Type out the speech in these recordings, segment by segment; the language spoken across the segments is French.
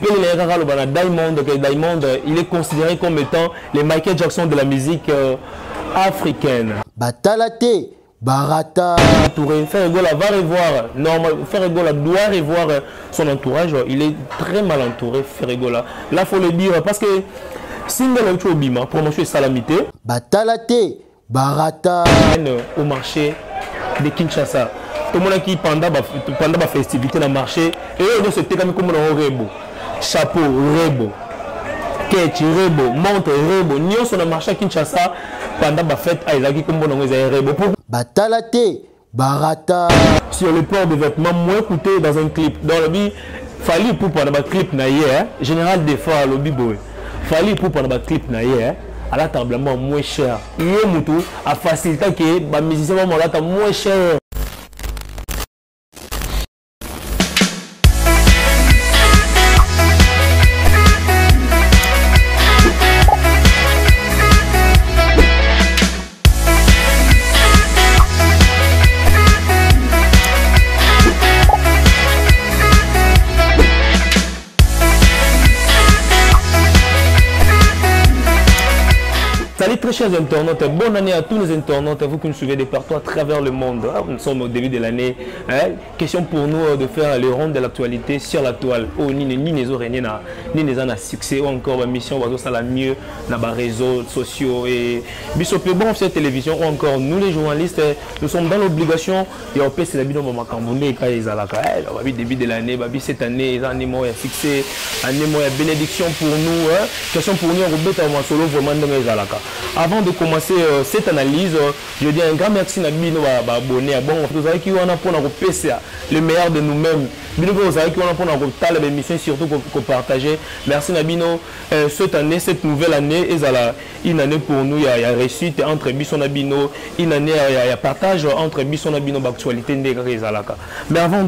depuis le Diamond, Diamond, il est considéré comme étant le Michael Jackson de la musique africaine. Batalate, Barata. Ferregola va revoir, normalement, Ferregola doit revoir son entourage. Il est très mal entouré, Ferregola. Là, il faut le dire, parce que single Bima, promotion Salamité. Batalate, Barata. Au marché de Kinshasa. Tout le monde qui pendant la festivité dans le marché, et on se fait comme un rebo. Chapeau, rebo. Ketchi, rebo. Montre, rebo. Nous sommes dans le marché à Kinshasa pendant la fête. Il y a qui comme un rebo. Batalate, Barata. Sur le port de vêtements moins coûté dans un clip. Dans le but, fallait pour pendant le clip naïe, général des fois, le biboy. Fallait pour pendant le clip naïe, à la table moins cher. Il y a à faciliter que les musiciens vont là moins cher. Salut très chers internautes, bonne année à tous les internautes, vous qui nous suivez de partout à travers le monde. Nous sommes au début de l'année. Question pour nous de faire le rond de l'actualité sur la toile. Oh, ni les oreilles, ni les ans succès, ou encore la mission, ça la mieux dans les réseaux sociaux. Et Bishop bon sur la télévision, ou encore nous les journalistes, nous sommes dans l'obligation. Et on peut se la bidon au Camerounais quand ils ont le début de l'année, cette année, ils ont un succès, année bénédiction pour nous. Question pour nous, on va solo vraiment dans les alaka. Avant de commencer cette analyse, je dis un grand merci à Bino abonné. Bon, vous savez qu'on a pour le meilleur de nous-mêmes. Bino, vous savez qu'on a pour notre émission surtout qu'on partager. Merci Nabino. Cette année, cette nouvelle année, une année pour nous, il y a réussite entre Bisson Nabino, une année, il y a partage entre Bisson Nabino et l'actualité de Zalaka. Mais avant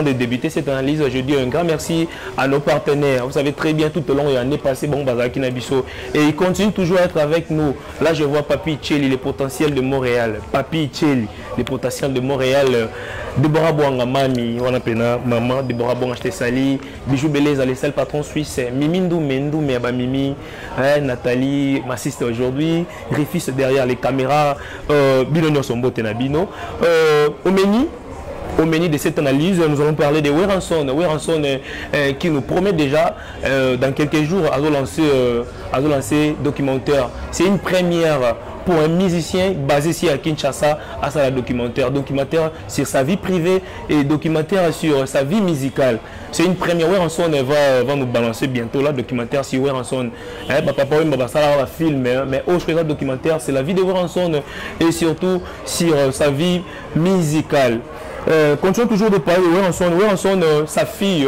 de débuter cette analyse, je dis un grand merci à nos partenaires. Vous savez très bien, tout au long de l'année passée, bon, Bazaki Nabiso, et ils continuent toujours à être avec nous. Là, je vois Papi Tcheli, le potentiel de Montréal. Papi Tcheli, le potentiel de Montréal. Deborah Boanga Mami, on appelle maman, Deborah Boanga Sali, Bijou Beleza, le seul patron suisse, Mimindou Mendou, Mimi, Nathalie, ma sister aujourd'hui, Rifis derrière les caméras, Bilonio Sombo Tenabino, Au menu de cette analyse, nous allons parler de Weranson. Weranson qui nous promet déjà dans quelques jours à lancer documentaire. C'est une première pour un musicien basé ici à Kinshasa à sa documentaire. Documentaire sur sa vie privée et documentaire sur sa vie musicale. C'est une première. Weranson va nous balancer bientôt là, documentaire sur Weranson. Papa va filmer, mais autre documentaire, c'est la vie de Weranson et surtout sur sa vie musicale. Continuons toujours de parler de Weranson, sa fille,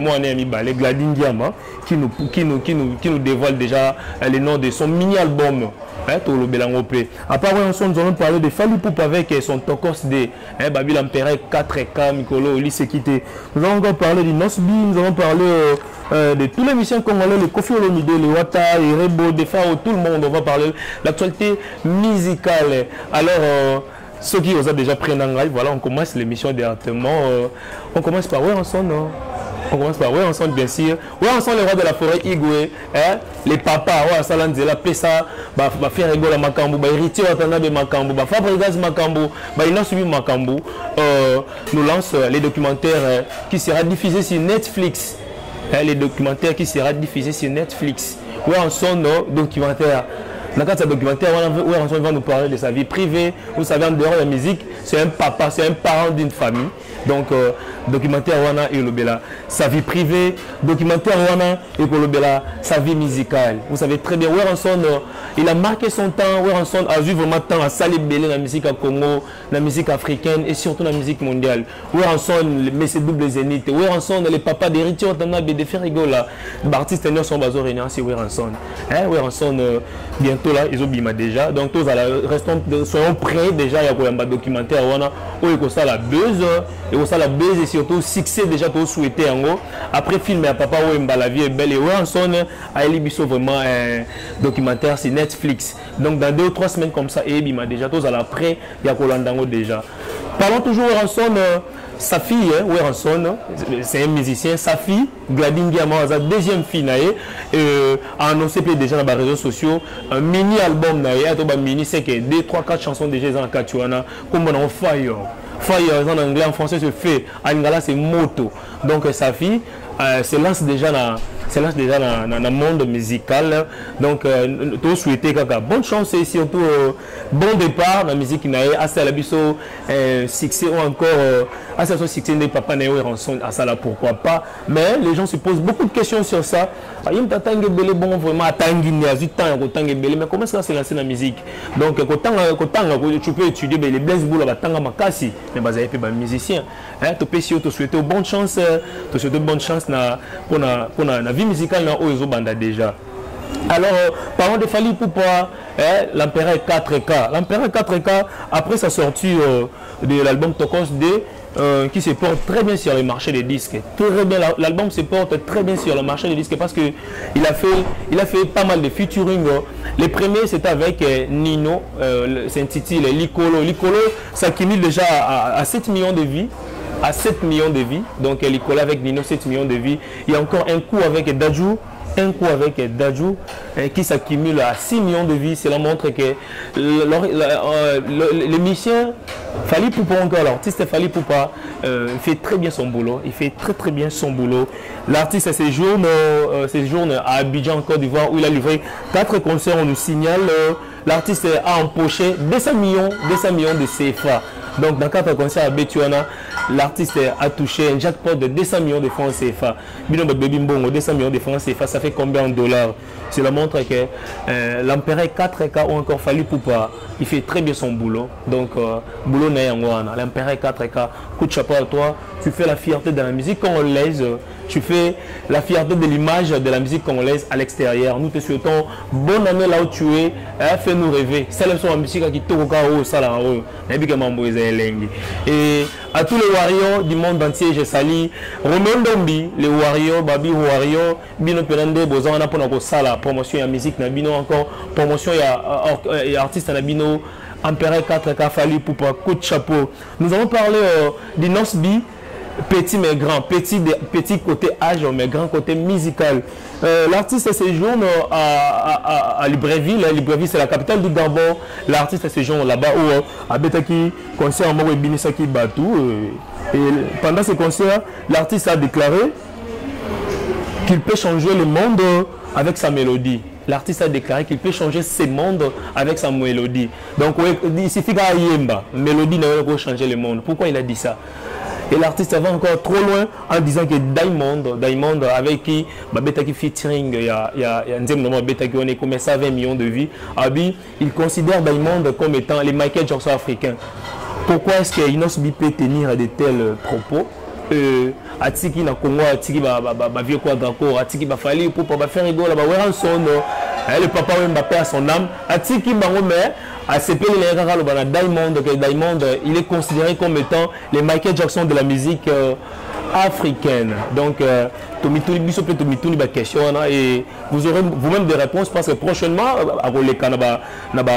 moi on est ami Balé, Gladine Diama, qui nous dévoile déjà le nom de son mini-album. À part Weranson, nous allons parler de Fally Ipupa avec son Tokos de Babi Lampere 4K, Mikolo, Lycée Quitté. Nous allons encore parler de Nosbi, nous allons parler de tous les musiciens congolais, les Kofi Olomide, les Wata, les Rebo, des Fao, tout le monde. On va parler de l'actualité musicale. Alors, ceux qui ont déjà pris un live, voilà, on commence l'émission directement. On commence par Weranson. On commence par Weranson, bien sûr. Weranson, le roi de la forêt Igwe, les papas, Salanzela, Pessa, faire rigoler Makambu, héritier Watanabe Makambu, Fabrigas Makambu, il a suivi Makambu. Nous lance les documentaires qui sera diffusés sur Netflix. Les documentaires qui sera diffusés sur Netflix. Weranson, documentaire. Dans ce documentaire, Weranson va nous parler de sa vie privée. Vous savez, en dehors de la musique, c'est un papa, c'est un parent d'une famille. Donc, documentaire Wana et Olobela, sa vie privée, documentaire Wana et Olobela, sa vie musicale. Vous savez très bien, Weranson, il a marqué son temps. Weranson a eu vraiment temps à célébrer la musique à Congo, la musique africaine et surtout la musique mondiale. Weranson, Messie Double Zénith, Weranson, les papas d'héritiers Watanabe, de Ferrigola, l'artiste Néo son bazo réunion, c'est Weranson. Weranson, bientôt là, ils ont bimé déjà. Donc, tous soyons prêts déjà, il y a un documentaire Wana, où il y a la buzz. Et ça la base et surtout succès déjà tout souhaité en gros. Après film à papa Wemba la vie est belle et Weranson a élibiso vraiment un documentaire sur Netflix. Donc dans 2 ou 3 semaines comme ça et bima déjà tous à l'après il y a Kolandango déjà. Parlons toujours Weranson, sa fille, Weranson, c'est un musicien, sa fille, Gladine Diamant, sa deuxième fille, a annoncé déjà dans les réseaux sociaux un mini-album, un mini, c'est que 2, 3, 4 chansons déjà dans le Katuana, comme on a Fire. Fire en anglais, en français, se fait. En lingala, c'est moto. Donc, sa fille se lance déjà dans le monde musical. Donc, tout souhaiter bonne chance et surtout bon départ dans la musique. Assez la biso succès ou encore assez son succès de papa Néo et rançon à ça là, pourquoi pas. Mais les gens se posent beaucoup de questions sur ça. Il t'attend belé bon vraiment attendre mais comment ça se lancer dans la musique? Donc, quand tu peux étudier les blaze boule à tanga makasi. Mais vous avez fait un musicien. Tu peux souhaiter bonne chance, tu souhaiter bonne chance pour la vie musicale dans Oezo Banda déjà. Alors, parlons de Fally Ipupa, l'Empereur 4K. L'Empereur 4K, après sa sortie de l'album Tokos D, qui se porte très bien sur le marché des disques. Très bien, l'album se porte très bien sur le marché des disques parce qu'il a fait pas mal de featuring. Les premiers, c'était avec Nino, c'est intitulé Licolo. Licolo, ça cumule déjà à 7 millions de vies. À 7 millions de vies. Donc, Licolo avec Nino, 7 millions de vies. Il y a encore un coup avec Dadju. Qui s'accumule à 6 millions de vies. Cela montre que les musiciens, Fally Ipupa encore, l'artiste Fally Ipupa fait très bien son boulot. Il fait très bien son boulot. L'artiste séjourne à Abidjan, Côte d'Ivoire, où il a livré 4 concerts. On nous signale, l'artiste a empoché 200 millions de CFA. Donc, dans 4 concerts à Betuana, l'artiste a touché un jackpot de 200 millions de francs CFA. Bino Baby Mbongo, 200 millions de francs CFA, ça fait combien en dollars? Cela montre que l'Empereur 4K ou encore Fally Ipupa, il fait très bien son boulot. Donc, boulot n'est pas l'Empereur 4K, coup de chapeau à toi. Tu fais la fierté de la musique congolaise. Tu fais la fierté de l'image de la musique congolaise à l'extérieur. Nous te souhaitons bonne année là où tu es. Fais-nous rêver. C'est la musique qui te et à tous les warriors du monde entier, je salue Romain Dombi, les warriors, Babi Warrior, Bino Pelande, Bozana pour la promotion de la musique, Nabino encore, promotion et artiste Nabino, Empereur 4K, Fally Ipupa, coup de chapeau. Nous allons parler du Nosby. Petit mais grand, petit côté âge mais grand côté musical. L'artiste séjourne à Libreville. Libreville c'est la capitale du Gabon. L'artiste séjourne là-bas où à Betaki concert en Moro Binisaki Batou. Et pendant ce concert, l'artiste a déclaré qu'il peut changer le monde avec sa mélodie. L'artiste a déclaré qu'il peut changer ce monde avec sa mélodie. Donc il suffit qu'à Yemba, mélodie ne peut changer le monde. Pourquoi il a dit ça? Et l'artiste va encore trop loin en disant que Diamond avec qui Betaki featuring, il y a un Betaki, on est comme ça 20 millions de vies. Abi, il considère Diamond comme étant les Michael Jackson africains. Pourquoi est-ce que Nosby peut tenir à de tels propos? Atiki na Congo, Atiki vieux quadraco, Atiki Fally Ipupa faire rigoler, le papa Mbappé à son âme, Atiki Bangomé. À CP, Diamond, il est considéré comme étant les Michael Jackson de la musique africaine. Donc, et vous aurez vous-même des réponses parce que prochainement, à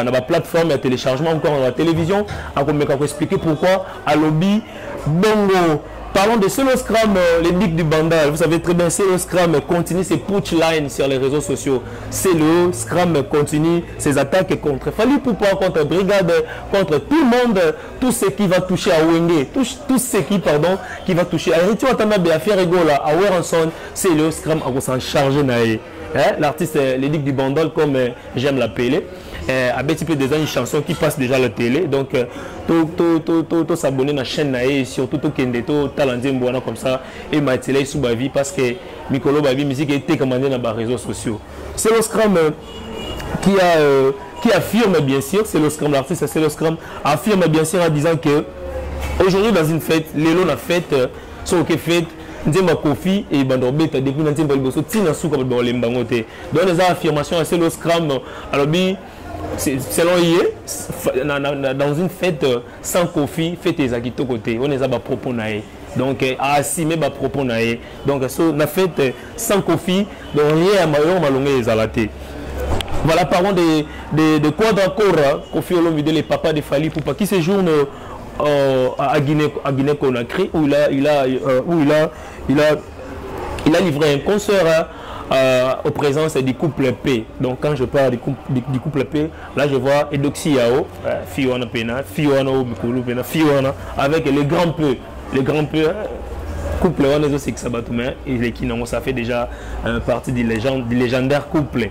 la plateforme de téléchargement, encore dans la télévision, on va expliquer pourquoi à lobby Bongo. Parlons de Selo Scrum, les niques du Banda. Vous savez très bien, Selo Scrum continue ses punchlines sur les réseaux sociaux. Selo Scrum continue ses attaques contre Fally Ipupa, contre Brigade, contre tout le monde, tout ce qui va toucher à Wenge, tout ce qui va toucher à Rito Watanabe, à Ferregola, à Weranson, Selo Scrum à s'en charger. L'artiste, les niques du Banda, comme j'aime l'appeler. À Betty peut déjà une chanson qui passe déjà à la télé, donc tout s'abonner à la chaîne et surtout tout kende tout talenté comme ça et m'attirer sous ma vie parce que Mikolo Babi musique a été commandée dans les réseaux sociaux. C'est le Scrum qui affirme bien sûr, c'est le Scrum, l'artiste c'est le Scrum affirme bien sûr en disant que aujourd'hui dans une fête, l'élo la fête, ce qui fête Nzemba Kofi et Bandobeta depuis Nzemba Liboso Tina Souka Balembangote. Donc les affirmations c'est le Scrum alors selon hier, dans une fête sans Kofi, fête des Akito côté, on est à propos naé. Donc à assumer ma propos naé. Donc la fête sans Kofi, donc rien à malongé les alatés. Voilà, parlons de Quadracora, Kofi Olomide, les papas de Fally Ipupa qui séjournent à Guinée-Conakry, où il a livré un concert aux présences du couple P. Donc quand je parle du couple P, là je vois Edoxy Yao, Fiona Pena, Fiona Obikulu Pena, Fiona, avec les grands P. Les grands P, couple Onezo Sexabatoumé, et les Kinamo, ça fait déjà partie du légendaire couple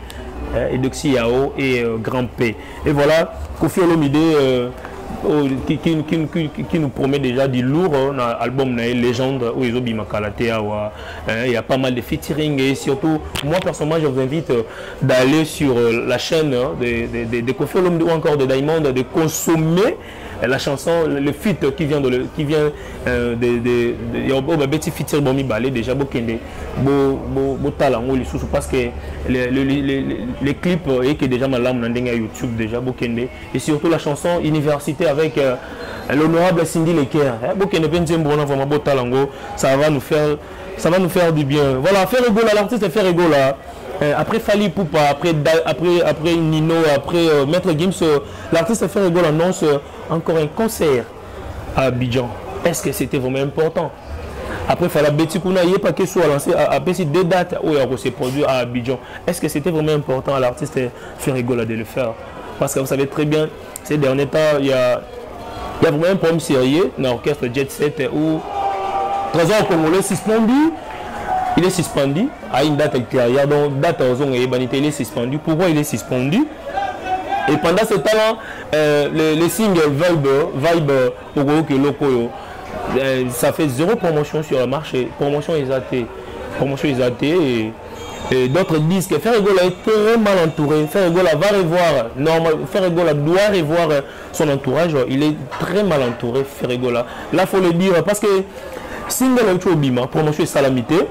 Edoxy Yao et Grand P. Et voilà, Kofi Olomide qui nous promet déjà du lourd dans l'album Légende où ils ont il y a pas mal de featuring et surtout moi personnellement je vous invite d'aller sur la chaîne de Kofi Olomide ou encore de Diamond, de consommer la chanson, le feat qui vient de Betty feature Bomi Balé déjà Bokende Botalango les sous parce que les clips et qui est déjà malade dans YouTube déjà Bokende et surtout la chanson Université avec l'honorable Cindy Leker Bokende Benzembrona vraiment Botalango, ça va nous faire du bien. Voilà, faire rigoler l'artiste, faire rigoler. Après Fali Poupa, après Nino, après Maître Gims, l'artiste fait rigole annonce encore un concert à Abidjan. Est-ce que c'était vraiment important? Après Fala Betty Kuna, il n'y a pas que soit lancé à Bessi deux dates où il s'est produit à Abidjan. Est-ce que c'était vraiment important à l'artiste fait rigole de le faire? Parce que vous savez très bien, ces derniers temps, il y a vraiment un problème sérieux dans l'orchestre Jet Set où Trésor Congolais suspendu. Il est suspendu à une date ultérieure, donc date il est suspendu. Pourquoi il est suspendu? Et pendant ce temps-là, les singles Vibe ça fait zéro promotion sur le marché. Promotion exatée. Et d'autres disent que Ferregola est très mal entouré. Ferregola va revoir, normalement, Ferregola doit revoir son entourage. Il est très mal entouré, Ferregola. Là, il faut le dire, parce que single Bima, promotion et salamité.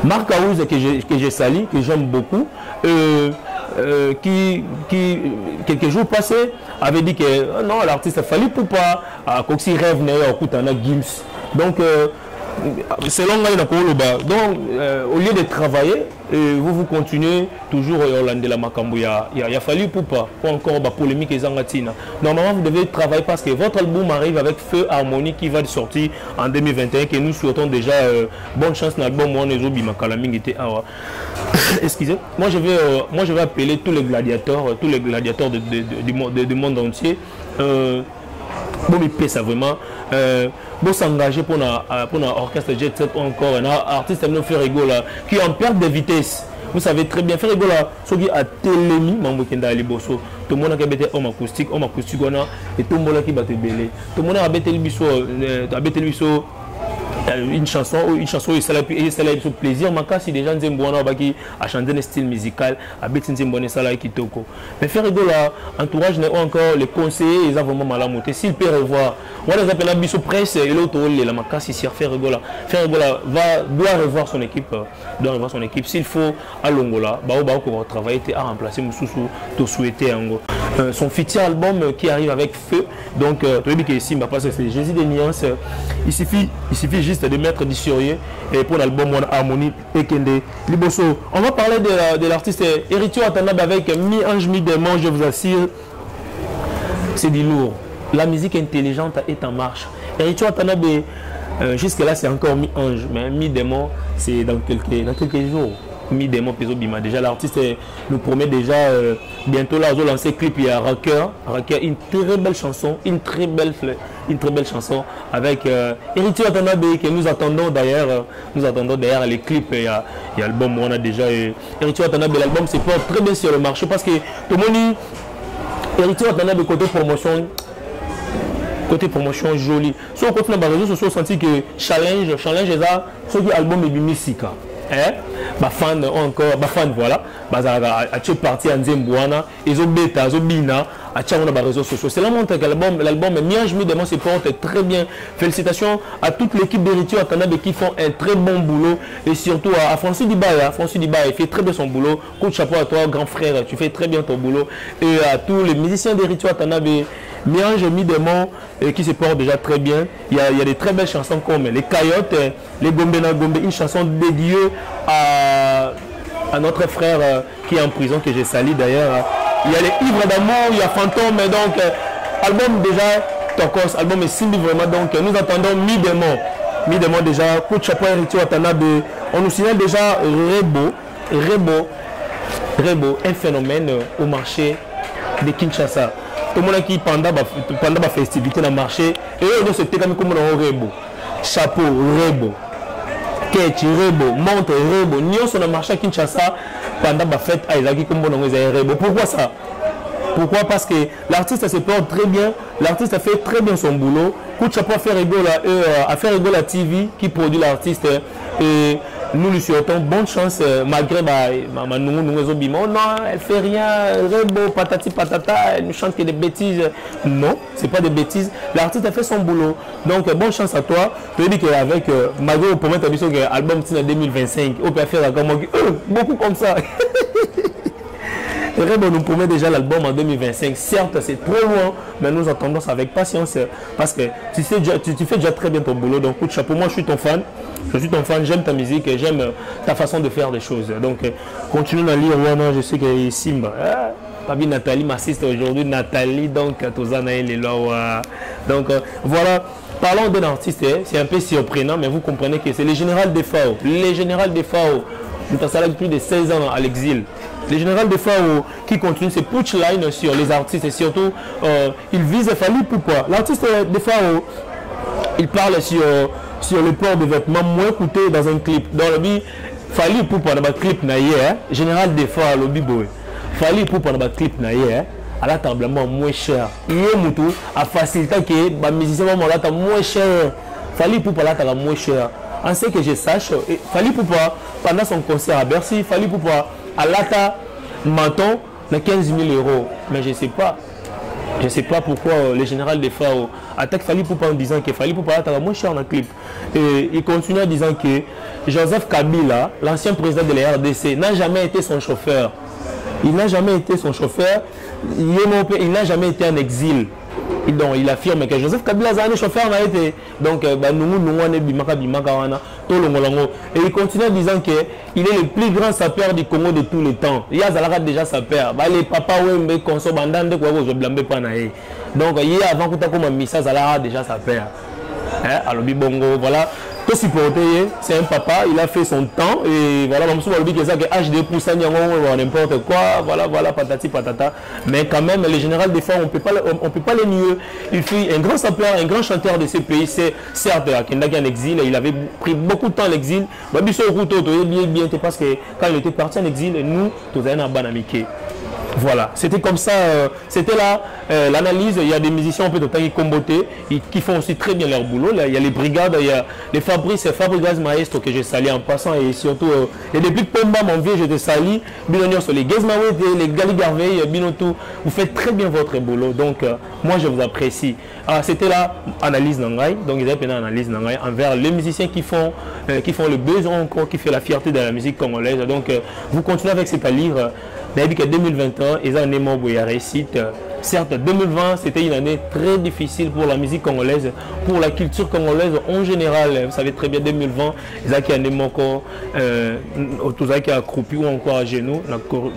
Marc Aouz que j'ai sali, que j'aime beaucoup, qui quelques jours passés avait dit que non, l'artiste Fali Poupa à Coxy rêve au Koutana Gims. Donc selon moi, donc au lieu de travailler, vous continuez toujours Hollande la Makambo. Il y a Fali Poupa ou encore polémique et Zangatina. Normalement, vous devez travailler parce que votre album arrive avec Feu Harmonie qui va sortir en 2021 que nous souhaitons déjà bonne chance dans l'album Excusez, moi je vais appeler tous les gladiateurs du monde entier. Bon, mais ça vraiment. Bon, s'engager pour l'orchestre Jet Set ou encore un artiste qui est en perte de vitesse. Vous savez très bien, faire rigoler ceux qui a télémi, Mambokenda Ali Bosso. Tout le monde a été homme acoustique, et tout le monde qui bat belé. Tout le monde a été une chanson et ça a plaisir mais si des gens qui a chanté un style musical à mais faire rigoler entourage ou encore les conseillers ils ont vraiment mal à monter s'il peut revoir on les appelle à biso presse et l'autre la makasi si faire rigoler doit revoir son équipe s'il faut à Longola pour travailler à remplacer Moussoussou tout souhaiter son futur album qui arrive avec Feu donc tu veux dire que ici c'est Jésus des nuances il suffit juste de mettre du sérieux et pour l'album Harmonie et Kende Liboso. On va parler de l'artiste Héritier Watanabe avec Mi-Ange Mi-Démon, je vous assure, c'est du lourd. La musique intelligente est en marche. Héritier Watanabe, jusque-là c'est encore Mi-Ange, mais Mi-Démon c'est dans quelques jours. Mi-Démon Peso Bima. Déjà l'artiste nous promet déjà bientôt là on lancer clip il y a Rocker, une très belle chanson, une très belle chanson avec Héritier Watanabe que nous attendons d'ailleurs les clips il y a l'album on a déjà Héritier Watanabe l'album se porte très bien sur le marché parce que tout le monde Héritier Watanabe côté promotion jolie. Si on continue dans les réseaux sociaux, on senti que challenge est là, ce qui album est Bimisika. Fan encore fan voilà à tu parti en Zembouana ils ont bêta ils ont bina à tiens on a des réseaux sociaux c'est la montre que l'album Mi-Ange Mi-Démon se porte très bien. Félicitations à toute l'équipe d'Héritier Watanabe qui font un très bon boulot et surtout à Francis Dibaye il fait très bien son boulot. Coup de chapeau à toi grand frère, tu fais très bien ton boulot et à tous les musiciens d'Héritier Watanabe. Mi-Ange Mi-Démon qui se porte déjà très bien. Il y a des très belles chansons comme les Coyotes, les Gombe na Gombe, une chanson dédiée à notre frère qui est en prison que j'ai sali d'ailleurs. Il y a les Ivres d'amour, il y a Fantôme, donc album déjà Tokos, album est simbi vraiment. Donc nous attendons Mi-Démon. Mi-Démon déjà, coup de chapeau héritier Watanabe. On nous signale déjà Rebo, un phénomène au marché de Kinshasa. Tout le monde qui pendant la festivité dans le marché, et eux c'était comme un Rebo. Chapeau, Rebo. Ketch, Rebo, montre, Rebo. Nous sommes dans le marché à Kinshasa pendant la fête à Isaki comme un Rebo. Pourquoi ça? Pourquoi? Parce que l'artiste se porte très bien, l'artiste a fait très bien son boulot. Coup de chapeau à faire rigoler la TV qui produit l'artiste. Et nous lui souhaitons bonne chance malgré nous non, elle fait rien, Rebo, patati patata, elle nous chante que des bêtises. Non, c'est pas des bêtises. L'artiste a fait son boulot. Donc bonne chance à toi. Je te dis qu'avec malgré au premier album en 2025, on peut faire beaucoup comme ça. Rebo nous promet déjà l'album en 2025. Certes, c'est trop loin, mais nous attendons ça avec patience parce que tu fais déjà très bien ton boulot. Donc, coup de chapeau, moi je suis ton fan. J'aime ta musique et j'aime ta façon de faire des choses. Donc, continue à lire. Ouais, non, je sais que Simba. Pabi Nathalie m'assiste aujourd'hui. Nathalie, donc, Tozana et les lois. Donc, voilà. Parlons d'un artiste, c'est un peu surprenant, mais vous comprenez que c'est le général Defao. Le général Defao, nous avons plus de 16 ans à l'exil. Le général Defao qui continue ses punchlines sur les artistes et surtout, il vise Fally Ipupa. L'artiste Defao, il parle sur le port de vêtements moins coûteux dans un clip. Dans le but, Fally Ipupa dans le clip, général Defao, le biboy. Fally Ipupa dans le clip, à la tablement moins cher. Il y a facilité que les musiciens sont moins cher. Fally Ipupa là moins cher. En ce que je sache, Fally Ipupa pendant son concert à Bercy, Fally Ipupa à l'ata menton de 15 000 €. Mais je ne sais pas. Je ne sais pas pourquoi le général Defao attaque Fally Ipupa en disant que Fally Ipupa est moins cher dans le clip. Et il continue en disant que Joseph Kabila, l'ancien président de la RDC, n'a jamais été son chauffeur. Il n'a jamais été son chauffeur. Il n'a jamais été en exil. Donc il affirme que Joseph Kabila a un chauffeur a été. Donc et il continue en disant qu'il est le plus grand sapeur du Congo de tous les temps. Il y a déjà sapeur. Les papas Wembe conso bandande quoi je blâme pas naé. Donc il y a avant que tu comme Missa Zalara déjà sapeur. Alors bongo voilà. Tout supporter, c'est un papa, il a fait son temps et voilà, on va dire que ça que HD pour ça n'importe quoi, voilà patati patata. Mais quand même, les générales des fois, on peut pas les nier. Il fut un grand sapeur, un grand chanteur de ce pays. C'est certes Akendaki en exil, il avait pris beaucoup de temps à l'exil. Bien parce que quand il était parti en exil, nous, tous avons un banamiqué. Voilà, c'était comme ça, c'était là l'analyse. Il y a des musiciens, on peut tout comboter, qui font aussi très bien leur boulot. Là, il y a les brigades, il y a les Fabrice Maestro que je salue en passant et surtout, et depuis Pomba, mon vieux, je te salue. Binonion sur les Gazmawete, les Galigarveille, Binotou, vous faites très bien votre boulot. Donc, moi, je vous apprécie. C'était là, analyse Nangai. Donc, ils avaient une analyse Nangai envers les musiciens qui font le besoin encore, qui fait la fierté de la musique congolaise. Donc, vous continuez avec cet livre. Depuis que 2021, ils ont une réussite. Certes, 2020, c'était une année très difficile pour la musique congolaise, pour la culture congolaise en général. Vous savez très bien, 2020, ils ont une encore, tout ça qui a accroupi ou encore à genoux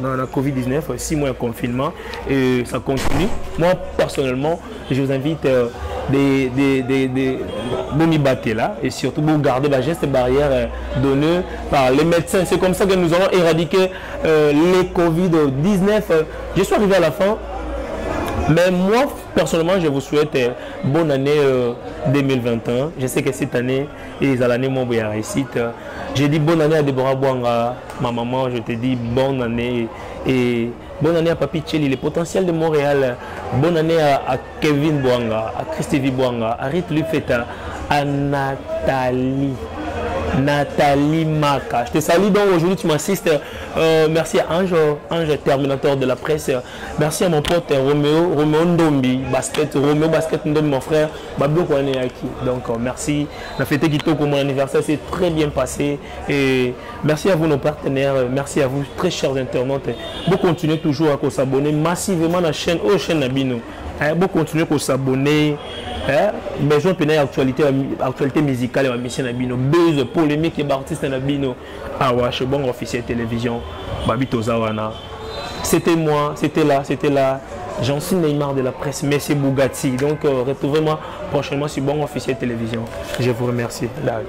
dans la Covid-19, 6 mois de confinement, et ça continue. Moi, personnellement, je vous invite de m'y battre là, et surtout pour garder la geste barrière donnée par les médecins. C'est comme ça que nous allons éradiquer les Covid-19. Je suis arrivé à la fin. Mais moi, personnellement, je vous souhaite bonne année 2021. Je sais que cette année, et l'année, mon boy réussite. J'ai dit bonne année à Deborah Bouanga, ma maman. Je te dis bonne année. Et bonne année à Papi Tcheli, le potentiel de Montréal. Bonne année à Kevin Bouanga, à Christophe Bouanga, à Rite Lufeta, à Nathalie Maka. Je te salue donc aujourd'hui, tu m'assistes. Merci à Ange, Terminateur de la presse. Merci à mon pote Roméo Ndombi, Roméo Basket Ndombi, mon frère. Donc merci. La fête qui tourne pour mon anniversaire, c'est très bien passé. Et merci à vous, nos partenaires. Merci à vous, très chers internautes. Vous continuez toujours à s'abonner massivement à la chaîne, Nabino. Vous continuez à s'abonner. Besoin de actualité musicale et mission Nabino. Buzz, polémique et artiste Nabino. Ah ouais, je suis bon officiel télévision. Babito Zawana. C'était moi, c'était là. J'en suis Neymar de la presse, Messi Bugatti. Donc retrouvez-moi prochainement sur Bon Officiel Télévision. Je vous remercie. Bye.